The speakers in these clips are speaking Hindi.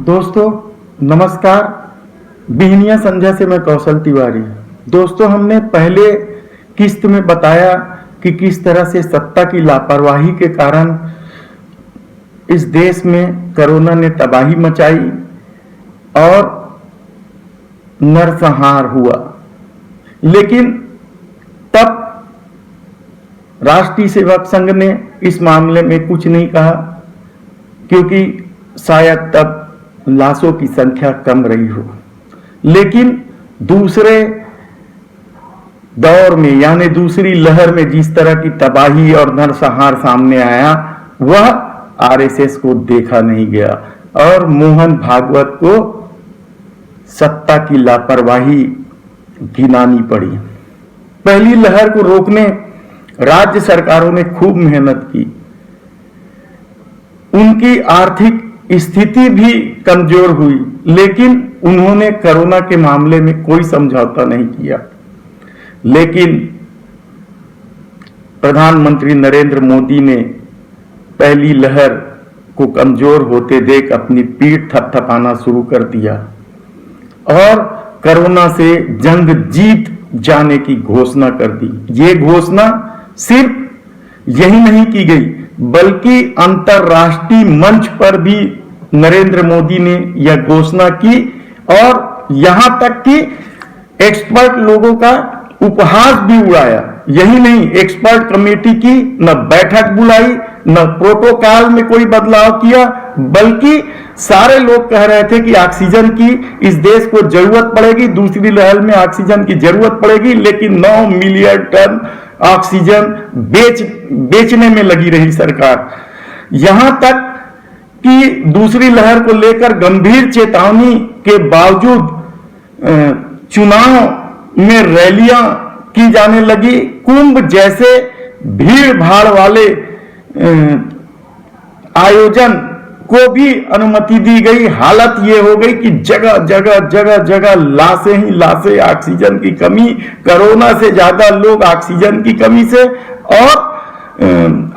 दोस्तों नमस्कार। बिहनिया संध्या से मैं कौशल तिवारी। दोस्तों, हमने पहले किस्त में बताया कि किस तरह से सत्ता की लापरवाही के कारण इस देश में कोरोना ने तबाही मचाई और नरसंहार हुआ। लेकिन तब राष्ट्रीय सेवक संघ ने इस मामले में कुछ नहीं कहा, क्योंकि शायद तब लाशों की संख्या कम रही हो। लेकिन दूसरे दौर में यानी दूसरी लहर में जिस तरह की तबाही और नरसंहार सामने आया, वह आरएसएस को देखा नहीं गया और मोहन भागवत को सत्ता की लापरवाही गिनानी पड़ी। पहली लहर को रोकने राज्य सरकारों ने खूब मेहनत की। उनकी आर्थिक स्थिति भी कमजोर हुई, लेकिन उन्होंने कोरोना के मामले में कोई समझौता नहीं किया। लेकिन प्रधानमंत्री नरेंद्र मोदी ने पहली लहर को कमजोर होते देख अपनी पीठ थपथपाना शुरू कर दिया और कोरोना से जंग जीत जाने की घोषणा कर दी। ये घोषणा सिर्फ यही नहीं की गई, बल्कि अंतरराष्ट्रीय मंच पर भी नरेंद्र मोदी ने यह घोषणा की और यहां तक कि एक्सपर्ट लोगों का उपहास भी उड़ाया। यही नहीं, एक्सपर्ट कमेटी की न बैठक बुलाई, न प्रोटोकॉल में कोई बदलाव किया, बल्कि सारे लोग कह रहे थे कि ऑक्सीजन की इस देश को जरूरत पड़ेगी, दूसरी लहर में ऑक्सीजन की जरूरत पड़ेगी। लेकिन 9 मिलियन टन ऑक्सीजन बेचने में लगी रही सरकार। यहां तक कि दूसरी लहर को लेकर गंभीर चेतावनी के बावजूद चुनाव में रैलियां की जाने लगी। कुंभ जैसे भीड़ भाड़ वाले आयोजन को भी अनुमति दी गई। हालत यह हो गई कि जगह जगह लाशें ही लाशें, ऑक्सीजन की कमी, कोरोना से ज्यादा लोग ऑक्सीजन की कमी से और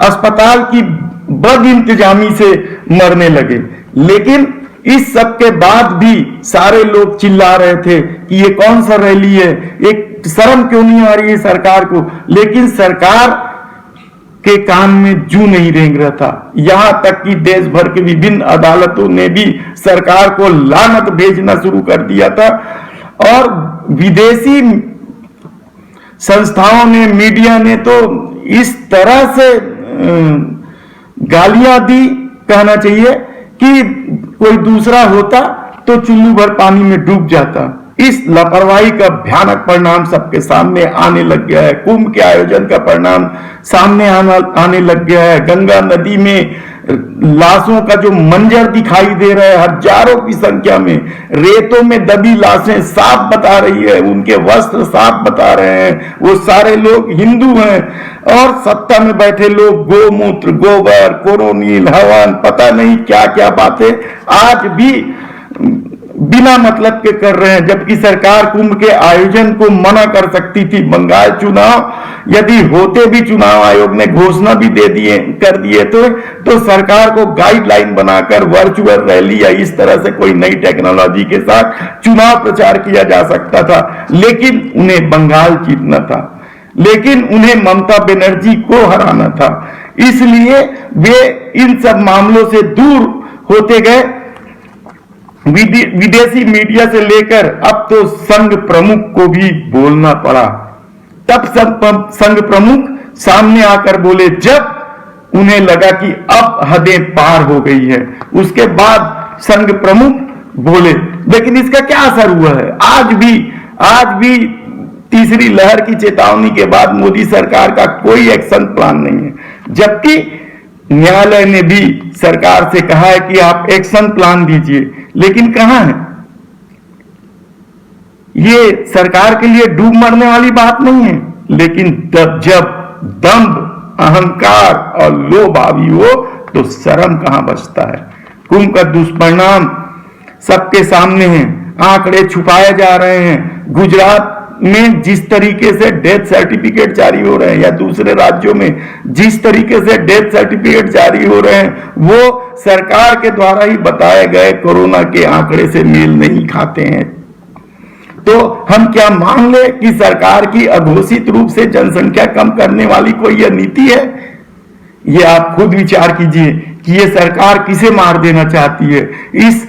अस्पताल की बद इंतजामी से मरने लगे। लेकिन इस सब के बाद भी सारे लोग चिल्ला रहे थे कि ये कौन सा रैली है, एक शर्म क्यों नहीं आ रही है सरकार को। लेकिन सरकार के कान में जू नहीं रेंग रहा था। यहां तक कि देश भर के विभिन्न अदालतों ने भी सरकार को लानत भेजना शुरू कर दिया था और विदेशी संस्थाओं ने, मीडिया ने तो इस तरह से गालियां दी, कहना चाहिए कि कोई दूसरा होता तो चुल्लू भर पानी में डूब जाता। इस लापरवाही का भयानक परिणाम सबके सामने आने लग गया है। कुंभ के आयोजन का परिणाम सामने आने लग गया है। गंगा नदी में लाशों का जो मंजर दिखाई दे रहा है, हजारों की संख्या में रेतों में दबी लाशें साफ बता रही है, उनके वस्त्र साफ बता रहे हैं वो सारे लोग हिंदू हैं और सत्ता में बैठे लोग गोमूत्र, गोबर, कोरोनिल, हवन, पता नहीं क्या क्या बातें आज भी बिना मतलब के कर रहे हैं। जबकि सरकार कुंभ के आयोजन को मना कर सकती थी। बंगाल चुनाव यदि होते भी चुनाव आयोग ने घोषणा भी कर दिए तो सरकार को गाइडलाइन बनाकर वर्चुअल रैली या इस तरह से कोई नई टेक्नोलॉजी के साथ चुनाव प्रचार किया जा सकता था। लेकिन उन्हें बंगाल जीतना था, लेकिन उन्हें ममता बनर्जी को हराना था। इसलिए वे इन सब मामलों से दूर होते गए। विदेशी मीडिया से लेकर अब तो संघ प्रमुख को भी बोलना पड़ा। तब संघ प्रमुख सामने आकर बोले जब उन्हें लगा कि अब हदें पार हो गई है। उसके बाद संघ प्रमुख बोले, लेकिन इसका क्या असर हुआ है? आज भी तीसरी लहर की चेतावनी के बाद मोदी सरकार का कोई एक्शन प्लान नहीं है। जबकि न्यायालय ने भी सरकार से कहा है कि आप एक्शन प्लान दीजिए, लेकिन कहां है? ये सरकार के लिए डूब मरने वाली बात नहीं है। लेकिन जब दंभ, अहंकार और लोभ हावी हो तो शर्म कहां बचता है। कुंभ का दुष्परिणाम सबके सामने है, आंकड़े छुपाए जा रहे हैं। गुजरात में जिस तरीके से डेथ सर्टिफिकेट जारी हो रहे हैं या दूसरे राज्यों में जिस तरीके से डेथ सर्टिफिकेट जारी हो रहे हैं, वो सरकार के द्वारा ही बताए गए कोरोना के आंकड़े से मेल नहीं खाते हैं। तो हम क्या मान ले कि सरकार की अघोषित रूप से जनसंख्या कम करने वाली कोई यह नीति है? ये आप खुद विचार कीजिए कि ये सरकार किसे मार देना चाहती है। इस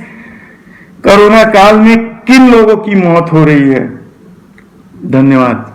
कोरोना काल में किन लोगों की मौत हो रही है। धन्यवाद।